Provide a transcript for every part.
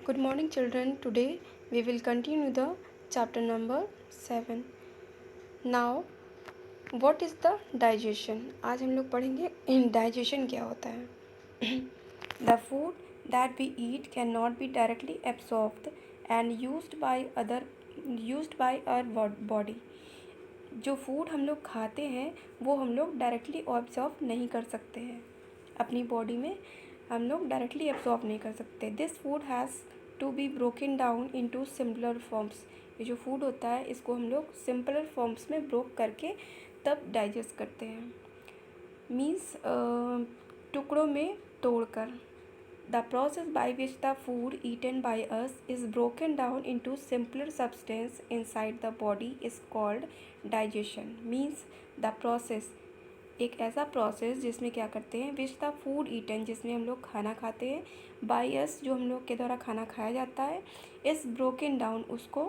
Good morning, children. Today we will continue the chapter number 7. Now, what is the digestion? आज हम लोग पढ़ेंगे digestion क्या होता है. The food that we eat cannot be directly absorbed and used by our body. जो food हम लोग खाते हैं वो हम लोग डायरेक्टली ऑब्जॉर्व नहीं कर सकते हैं अपनी बॉडी में. हम लोग डायरेक्टली एब्जॉर्ब नहीं कर सकते. This food has to be broken down into simpler forms. ये जो फूड होता है इसको हम लोग सिंपलर फॉर्म्स में ब्रोक करके तब डाइजेस्ट करते हैं. मीन्स टुकड़ों में तोड़कर. The process by which the food eaten by us is broken down into simpler substance inside the body is called digestion. Means the process, एक ऐसा प्रोसेस जिसमें क्या करते हैं, विच द फूड ईटन, जिसमें हम लोग खाना खाते हैं, बाय अस, जो हम लोग के द्वारा खाना खाया जाता है, इस ब्रोकन डाउन, उसको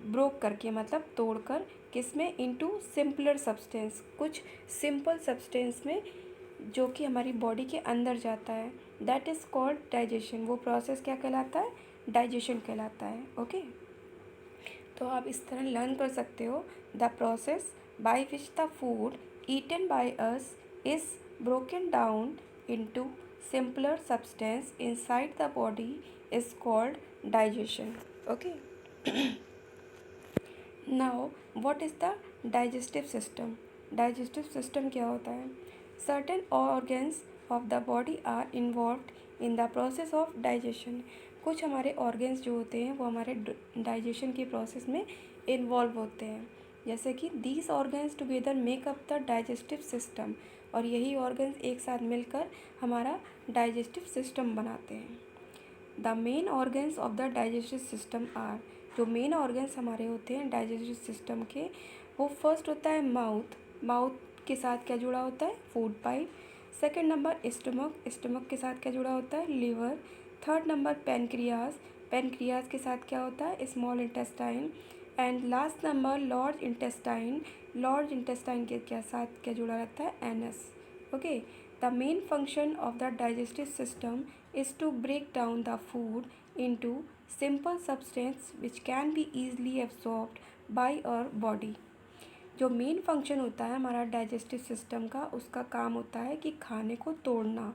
ब्रोक करके मतलब तोड़कर, किसमें, इनटू सिंपलर सब्सटेंस, कुछ सिंपल सब्सटेंस में जो कि हमारी बॉडी के अंदर जाता है. That is called digestion. वो प्रोसेस क्या कहलाता है, डाइजेशन कहलाता है. ओके, तो आप इस तरह लर्न कर सकते हो. The process by which the food eaten by us is broken down into simpler substance inside the body is called digestion. Okay. Now, what is the digestive system? Digestive system क्या होता है? Certain organs of the body are involved in the process of digestion. कुछ हमारे organs जो होते हैं वो हमारे digestion की process में involve होते हैं. जैसे कि these organs together make up the digestive system. और यही ऑर्गन्स एक साथ मिलकर हमारा डाइजेस्टिव सिस्टम बनाते हैं. The main organs of the digestive system are. जो मेन ऑर्गन्स हमारे होते हैं डाइजेस्टिव सिस्टम के, वो फर्स्ट होता है माउथ. माउथ के साथ क्या जुड़ा होता है, food pipe. Second number stomach. Stomach के साथ क्या जुड़ा होता है, liver. Third number pancreas. Pancreas के साथ क्या होता है, small intestine. And last number large intestine. Large intestine के क्या साथ क्या जुड़ा रहता है, anus. Okay, the main function of the digestive system is to break down the food into simple substance which can be easily absorbed by our body. जो main function होता है हमारा डाइजेस्टिव सिस्टम का, उसका काम होता है कि खाने को तोड़ना,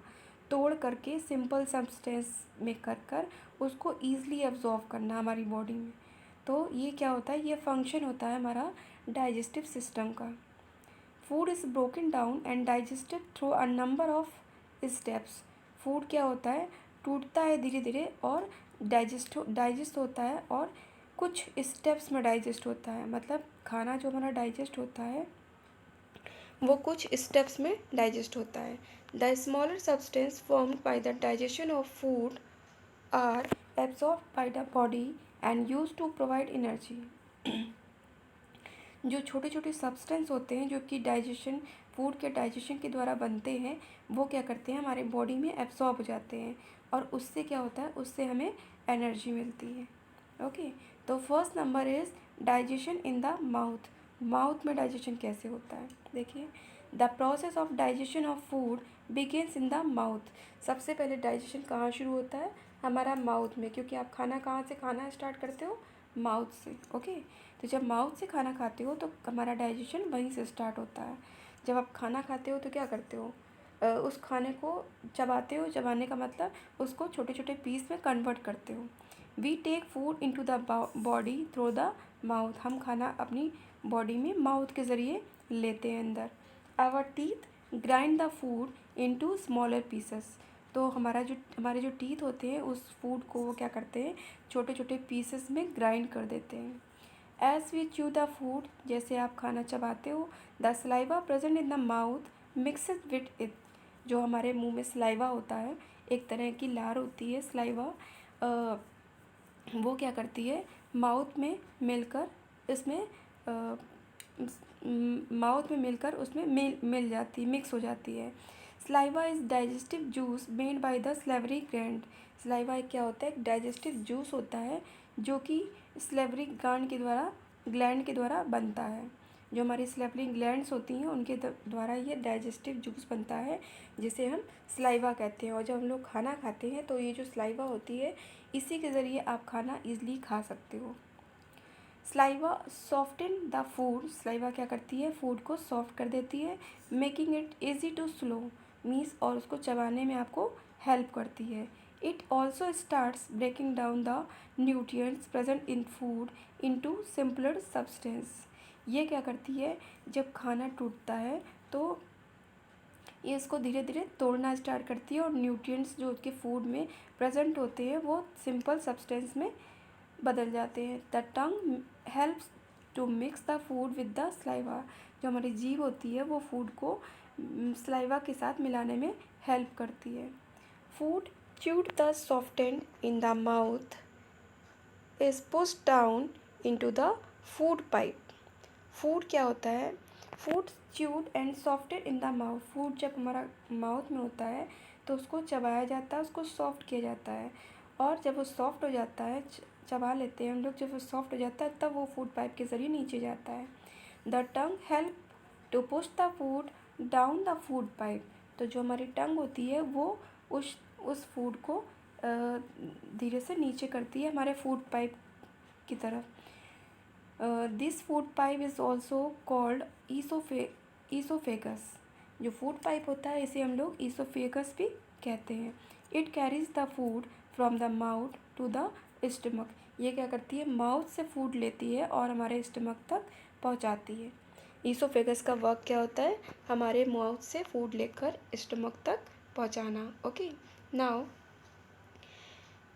तोड़ करके सिंपल सब्सटेंस में कर उसको ईज़िली एब्जॉर्व करना हमारी बॉडी में. तो ये क्या होता है, ये फंक्शन होता है हमारा डाइजेस्टिव सिस्टम का. Food is broken down and digested through a number of steps. Food क्या होता है, टूटता है धीरे धीरे और डाइजेस्ट होता है और कुछ स्टेप्स में डाइजेस्ट होता है. मतलब खाना जो हमारा डाइजेस्ट होता है वो कुछ स्टेप्स में डाइजेस्ट होता है. The smaller substance formed by the digestion of food are absorbed by the body and use to provide energy. जो छोटे छोटे सब्सटेंस होते हैं जो कि डाइजेशन, फूड के डाइजेशन के द्वारा बनते हैं, वो क्या करते हैं, हमारे बॉडी में एब्जॉर्ब हो जाते हैं और उससे क्या होता है, उससे हमें एनर्जी मिलती है. ओके, तो first number is digestion in the mouth. Mouth में डाइजेशन कैसे होता है, देखिए. The process of digestion of food begins in the mouth. सबसे पहले डाइजेशन कहाँ शुरू होता है, हमारा माउथ में, क्योंकि आप खाना कहाँ से खाना स्टार्ट करते हो, माउथ से. ओके, तो जब माउथ से खाना खाते हो तो हमारा डाइजेशन वहीं से स्टार्ट होता है. जब आप खाना खाते हो तो क्या करते हो, उस खाने को चबाते हो. चबाने का मतलब उसको छोटे छोटे पीस में कन्वर्ट करते हो. We take food into the body through the mouth. हम खाना अपनी बॉडी में माउथ के ज़रिए लेते हैं अंदर. Our teeth grind the food into smaller pieces. तो हमारे जो टीथ होते हैं उस फूड को वो क्या करते हैं, छोटे छोटे पीसेस में ग्राइंड कर देते हैं. As we chew the food, जैसे आप खाना चबाते हो, the saliva present in the mouth mixes with it. जो हमारे मुंह में सलाइवा होता है, एक तरह की लार होती है सलाइवा, वो क्या करती है, माउथ में मिलकर इसमें माउथ में मिलकर उसमें मिल जाती, मिक्स हो जाती है. Saliva is digestive juice made by the salivary gland. Saliva एक क्या होता है, एक डाइजेस्टिव जूस होता है जो कि सलेवरी ग्लैंड के द्वारा बनता है. जो हमारी स्लैपलिंग ग्लैंड्स होती हैं उनके द्वारा ये डाइजेस्टिव जूस बनता है, जिसे हम स्लाइवा कहते हैं। और जब हम लोग खाना खाते हैं तो ये जो स्लाइवा होती है, इसी के ज़रिए आप खाना ईजिली खा सकते हो। Saliva soften the food, saliva क्या करती है, फूड को सॉफ्ट कर देती है, making it easy to swallow means, और उसको चबाने में आपको हेल्प करती है। It also starts breaking down the nutrients present in food into simpler substance. ये क्या करती है, जब खाना टूटता है तो ये इसको धीरे धीरे तोड़ना स्टार्ट करती है और न्यूट्रिएंट्स जो उसके फूड में प्रेजेंट होते हैं वो सिंपल सब्सटेंस में बदल जाते हैं। The tongue helps to mix the food with the saliva, जो हमारी जीभ होती है वो फूड को स्लाइवा के साथ मिलाने में हेल्प करती है। Food chewed the softened in the mouth is pushed down into the food pipe. Food क्या होता है, food chewed and softened in the mouth, food जब हमारा माउथ में होता है तो उसको चबाया जाता है, उसको सॉफ्ट किया जाता है, और जब वो सॉफ्ट हो जाता है, चबा लेते हैं हम लोग, जब वो सॉफ्ट हो जाता है तब वो फूड पाइप के ज़रिए नीचे जाता है। The tongue help to push the food down the food pipe, तो जो हमारी टंग होती है वो उस फूड को धीरे से नीचे करती है हमारे फूड पाइप की तरफ। This food pipe is also called oesophagus, जो फूड पाइप होता है इसे हम लोग ईसोफेगस भी कहते हैं। It carries the food from the mouth to the stomach, ये क्या करती है, माउथ से फूड लेती है और हमारे स्टमक तक पहुंचाती है। ईसोफेगस का वर्क क्या होता है, हमारे माउथ से फूड लेकर स्टमक तक पहुंचाना। Okay, now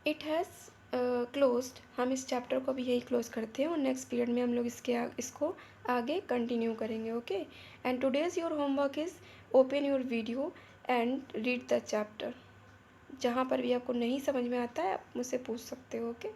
it has closed, हम इस चैप्टर को भी यही क्लोज करते हैं और नेक्स्ट पीरियड में हम लोग इसको आगे कंटिन्यू करेंगे। Okay, and today's your homework is open your video and read the chapter. जहाँ पर भी आपको नहीं समझ में आता है आप मुझसे पूछ सकते हो। ओके।